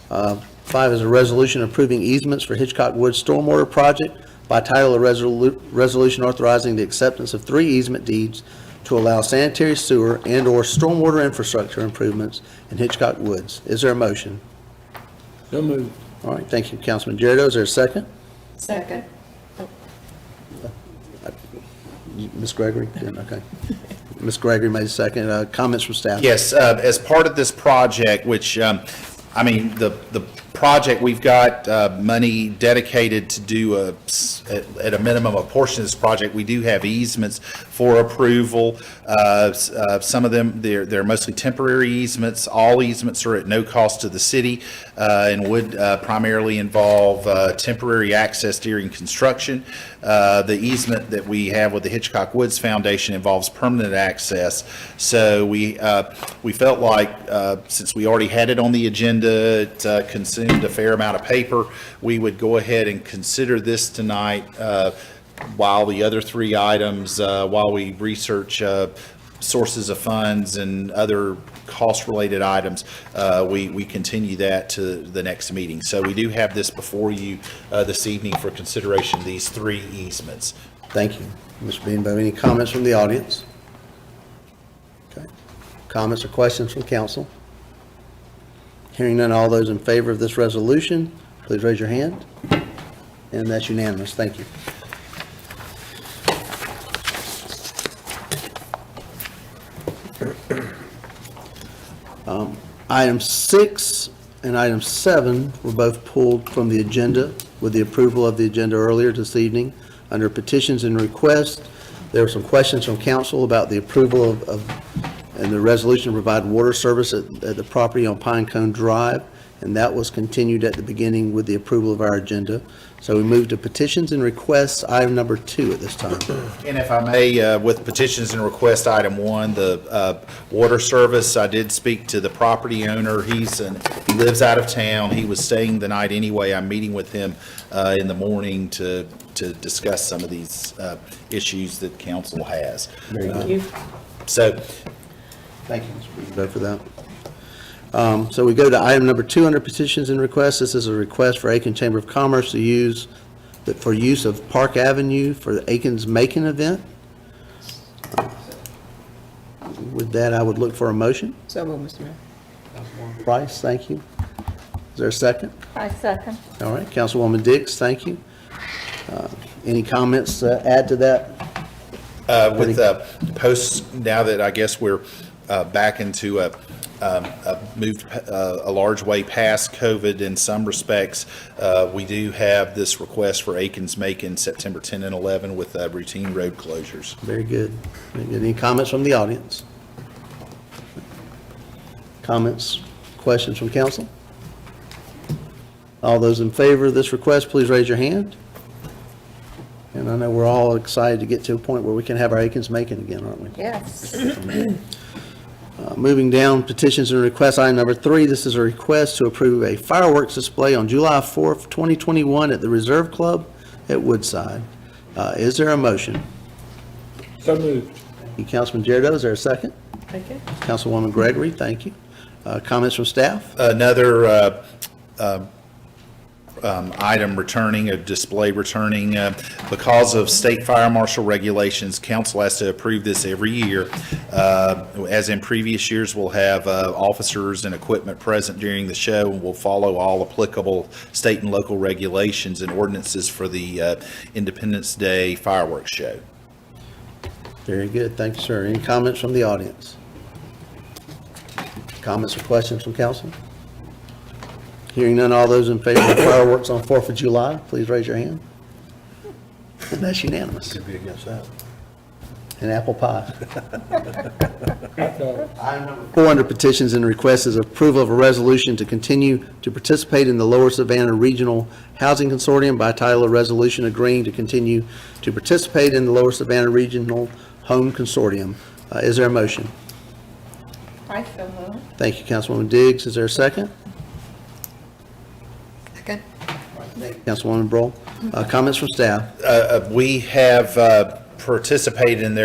5 is a resolution approving easements for Hitchcock Woods Stormwater Project. By title, a resolution authorizing the acceptance of 3 easement deeds to allow sanitary sewer and/or stormwater infrastructure improvements in Hitchcock Woods. Is there a motion? So moved. All right, thank you, Councilman Jarrett. Is there a second? Second. Ms. Gregory? Okay. Ms. Gregory made a second. Comments from staff? Yes, as part of this project, which, the project, we've got money dedicated to do at a minimum a portion of this project. We do have easements for approval. Some of them, they're mostly temporary easements. All easements are at no cost to the city and would primarily involve temporary access during construction. The easement that we have with the Hitchcock Woods Foundation involves permanent access. So we felt like since we already had it on the agenda, it consumed a fair amount of paper, we would go ahead and consider this tonight while the other 3 items, while we research sources of funds and other cost-related items, we continue that to the next meeting. So we do have this before you this evening for consideration, these 3 easements. Thank you. Mr. Beedenbaugh, any comments from the audience? Okay. Comments or questions from council? Hearing none, all those in favor of this resolution, please raise your hand. And that's unanimous. Thank you. Item 6 and item 7 were both pulled from the agenda with the approval of the agenda earlier this evening. Under petitions and requests, there were some questions from council about the approval and the resolution to provide water service at the property on Pinecone Drive, and that was continued at the beginning with the approval of our agenda. So we move to petitions and requests, item number 2 at this time. And if I may, with petitions and request item 1, the water service, I did speak to the property owner. He lives out of town. He was staying the night anyway. I'm meeting with him in the morning to discuss some of these issues that council has. Very good. So, Thank you, Mr. Beedenbaugh, for that. So we go to item number 2 under petitions and requests. This is a request for Aiken Chamber of Commerce for use of Park Avenue for the Aiken's Makin event. With that, I would look for a motion. So moved, Mr. Mayor. Price, thank you. Is there a second? I second. All right, Councilwoman Dix, thank you. Any comments to add to that? with posts, now that I guess we're back into moved a large way past COVID in some respects, we do have this request for Aiken's Makin September 10 and 11 with routine road closures. Very good. Any comments from the audience? Comments, questions from council? All those in favor of this request, please raise your hand. And I know we're all excited to get to a point where we can have our Aiken's Makin again, aren't we? Yes. Moving down, petitions and requests, item number 3, this is a request to approve a fireworks display on July 4th, 2021 at the Reserve Club at Woodside. Is there a motion? So moved. Thank you, Councilman Jarrett. Is there a second? Thank you. Councilwoman Gregory, thank you. Comments from staff? Another item returning, a display returning. Because of state fire marshal regulations, council has to approve this every year. As in previous years, we'll have officers and equipment present during the show, and we'll follow all applicable state and local regulations and ordinances for the Independence Day fireworks show. Very good, thank you, sir. Any comments from the audience? Comments or questions from council? Hearing none, all those in favor of fireworks on 4th of July, please raise your hand. And that's unanimous. Could be against that. And apple pie. Hot dog. Item number 4 under petitions and requests is approval of a resolution to continue to participate in the Lower Savannah Regional Housing Consortium by title of resolution agreeing to continue to participate in the Lower Savannah Regional Home Consortium. Is there a motion? I so move. Thank you, Councilwoman Diggs. Is there a second? Second. Councilwoman Broll. Comments from staff? We have participated in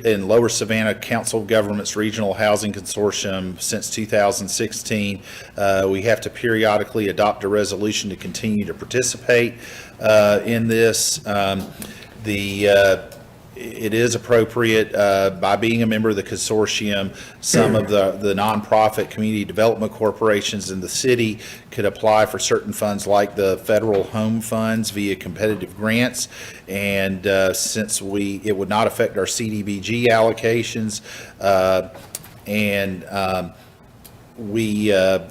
in Lower Savannah Council of Governments Regional Housing Consortium since 2016. We have to periodically adopt a resolution to continue to participate in this. It is appropriate, by being a member of the consortium, some of the nonprofit community development corporations in the city could apply for certain funds like the federal home funds via competitive grants. And since it would not affect our CDBG allocations,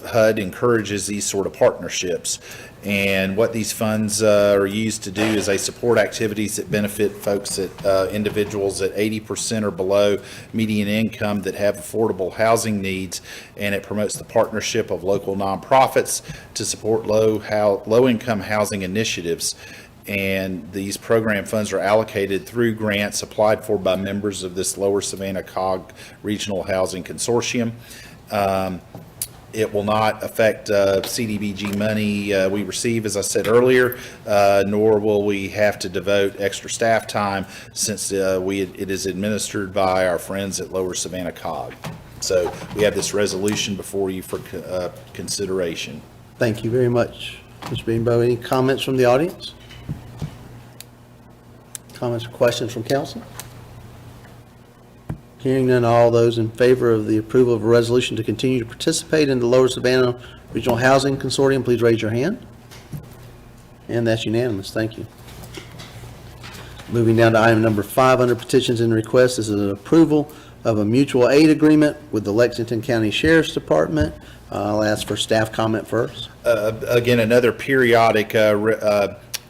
HUD encourages these sort of partnerships. And what these funds are used to do is they support activities that benefit folks individuals at 80% or below median income that have affordable housing needs, and it promotes the partnership of local nonprofits to support low-income housing initiatives. And these program funds are allocated through grants applied for by members of this Lower Savannah COG Regional Housing Consortium. It will not affect CDBG money we receive, as I said earlier, nor will we have to devote extra staff time since it is administered by our friends at Lower Savannah COG. So we have this resolution before you for consideration. Thank you very much, Mr. Beanbo. Any comments from the audience? Comments or questions from council? Hearing none, all those in favor of the approval of a resolution to continue to participate in the Lower Savannah Regional Housing Consortium, please raise your hand. And that's unanimous. Thank you. Moving down to item number 5 under petitions and requests, this is an approval of a mutual aid agreement with the Lexington County Sheriff's Department. I'll ask for staff comment first. Again, another periodic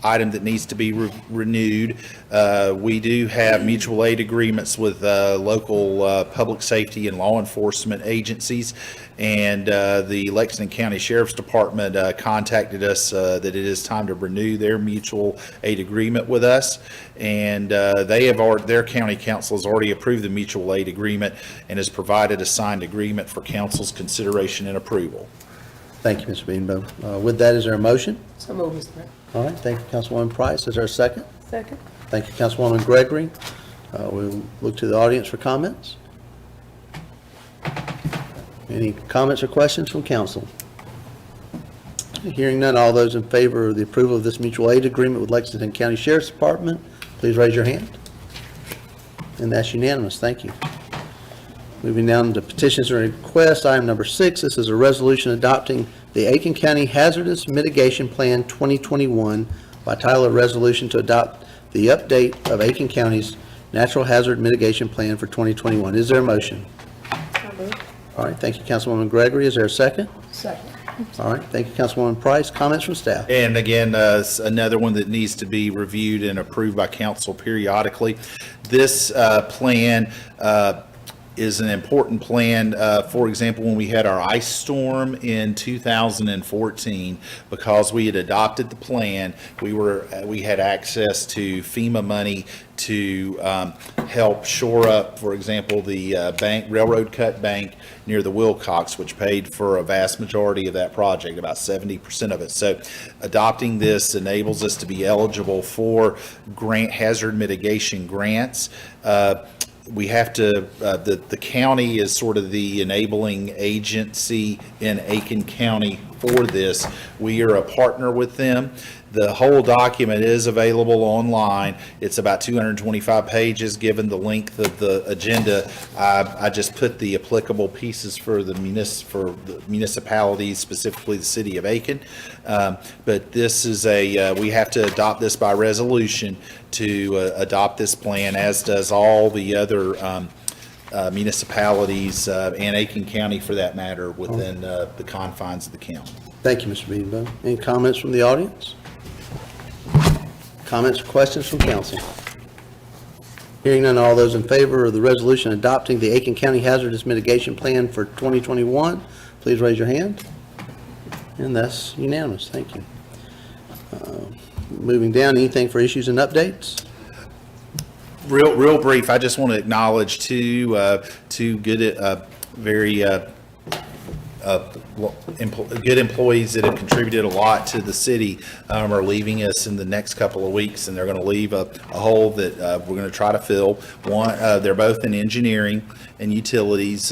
item that needs to be renewed. We do have mutual aid agreements with local public safety and law enforcement agencies, and the Lexington County Sheriff's Department contacted us that it is time to renew their mutual aid agreement with us, and their county council has already approved the mutual aid agreement and has provided a signed agreement for council's consideration and approval. Thank you, Mr. Beanbo. With that, is there a motion? So move, Mr. Mayor. All right, thank you, Councilwoman Price. Is there a second? Second. Thank you, Councilwoman Gregory. We'll look to the audience for comments. Any comments or questions from council? Hearing none, all those in favor of the approval of this mutual aid agreement with Lexington County Sheriff's Department, please raise your hand. And that's unanimous. Thank you. Moving down to petitions and requests, item number 6. This is a resolution adopting the Aiken County Hazardous Mitigation Plan 2021 by title of resolution to adopt the update of Aiken County's Natural Hazard Mitigation Plan for 2021. Is there a motion? All right, thank you, Councilwoman Gregory. Is there a second? Second. All right, thank you, Councilwoman Price. Comments from staff? And again, another one that needs to be reviewed and approved by council periodically. This plan is an important plan. For example, when we had our ice storm in 2014, because we had adopted the plan, we had access to FEMA money to help shore up, for example, the railroad cut bank near the Wilcox, which paid for a vast majority of that project, about 70% of it. So adopting this enables us to be eligible for hazard mitigation grants. We have to, the county is sort of the enabling agency in Aiken County for this. We are a partner with them. The whole document is available online. It's about 225 pages, given the length of the agenda. I just put the applicable pieces for the municipalities, specifically the city of Aiken. But this is we have to adopt this by resolution to adopt this plan, as does all the other municipalities and Aiken County, for that matter, within the confines of the county. Thank you, Mr. Beedenbaugh. Any comments from the audience? Comments or questions from council? Hearing none, all those in favor of the resolution adopting the Aiken County Hazardous Mitigation Plan for 2021, please raise your hand. And that's unanimous. Thank you. Moving down, anything for issues and updates? Real brief, I just want to acknowledge two good, very good employees that have contributed a lot to the city are leaving us in the next couple of weeks, and they're going to leave a hole that we're going to try to fill. One, they're both in engineering and utilities.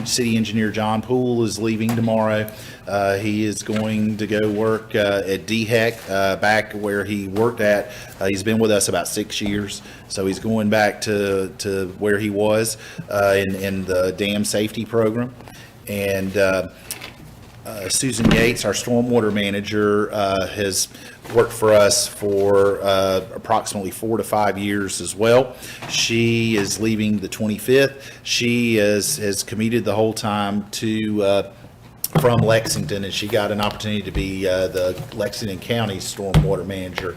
City engineer John Poole is leaving tomorrow. He is going to go work at DHEC, back where he worked at. He's been with us about 6 years, so he's going back to where he was in the dam safety program. And Susan Yates, our stormwater manager, has worked for us for approximately 4 to 5 years as well. She is leaving the 25th. She has commuted the whole time from Lexington, and she got an opportunity to be the Lexington County stormwater manager.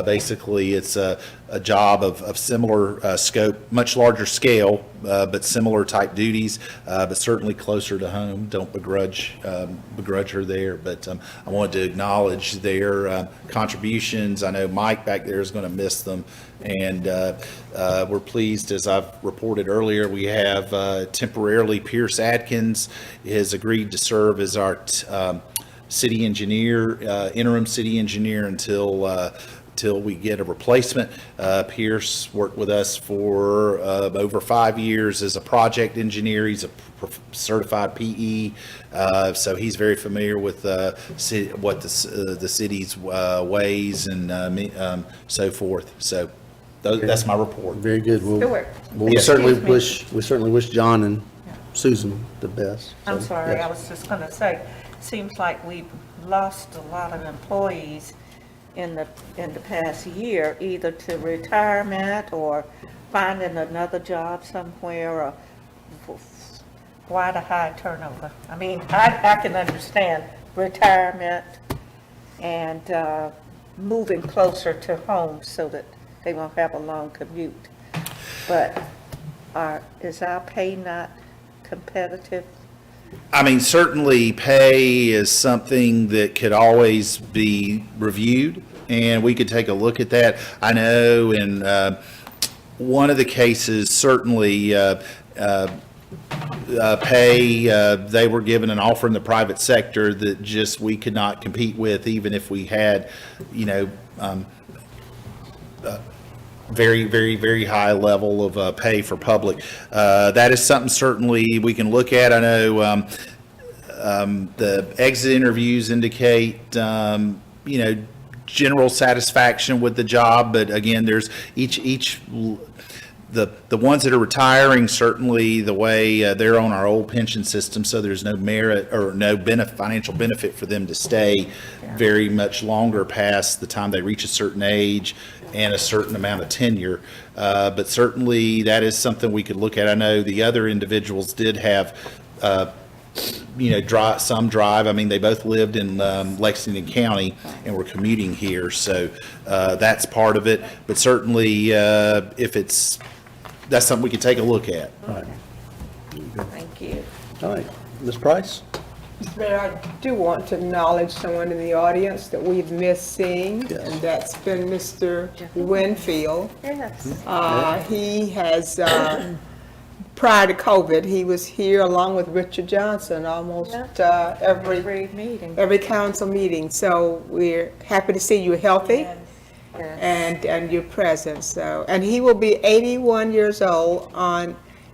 Basically, it's a job of similar scope, much larger scale, but similar type duties, but certainly closer to home. Don't begrudge her there, but I wanted to acknowledge their contributions. I know Mike back there is going to miss them, and we're pleased, as I've reported earlier, we have temporarily Pierce Adkins has agreed to serve as our city engineer, interim city engineer until we get a replacement. Pierce worked with us for over 5 years as a project engineer. He's a certified PE, so he's very familiar with what the city's ways and so forth. So that's my report. Very good. Stuart. We certainly wish John and Susan the best. I'm So, sorry, yes. I was just gonna say, seems like we've lost a lot of employees in the past year, either to retirement or finding another job somewhere, or why the high turnover? I mean, I can understand retirement and moving closer to home so that they won't have a long commute. But is our pay not competitive? I mean, certainly pay is something that could always be reviewed, and we could take a look at that. I know in one of the cases, certainly pay, they were given an offer in the private sector that just we could not compete with, even if we had, very, very, very high level of pay for public. That is something certainly we can look at. I know the exit interviews indicate, general satisfaction with the job, but again, there's the ones that are retiring, certainly the way they're on our old pension system, so there's no merit or no financial benefit for them to stay very much longer past the time they reach a certain age and a certain amount of tenure. But certainly that is something we could look at. I know the other individuals did have some drive. I mean, they both lived in Lexington County and were commuting here, so that's part of it. But certainly, that's something we could take a look at. Thank you. All right, Ms. Price? Mr. Mayor, I do want to acknowledge someone in the audience that we've missed seeing, Yes. and that's been Mr. Winfield. Yes. He has, prior to COVID, he was here along with Richard Johnson almost Every meeting. every council meeting. So we're happy to see you healthy and your presence. So, and he will be 81 years old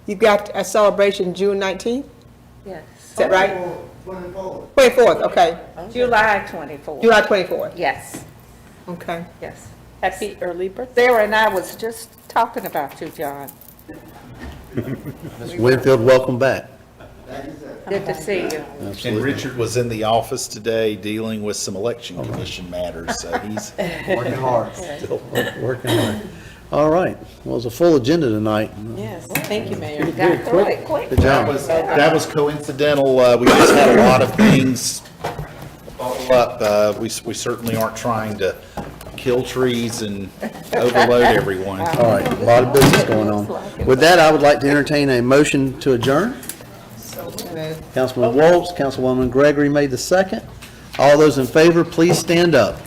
you've got a celebration June 19th? Yes. Is that right? 24th, okay. July 24th. July 24th, Yes, okay. yes. Happy early birthday. Sarah and I was just talking about you, John. Ms. Winfield, welcome back. Good to see you. And Richard was in the office today dealing with some election commission matters, so he's Working hard. Working hard. All right, well, it's a full agenda tonight. Yes, thank you, Mayor. Got through it quick. Good That job. was coincidental. We just had a lot of things bubble up. We certainly aren't trying to kill trees and overload everyone. All right, a lot of business going on. With that, I would like to entertain a motion to adjourn. Councilman Waltz, Councilwoman Gregory made the second. All those in favor, please stand up.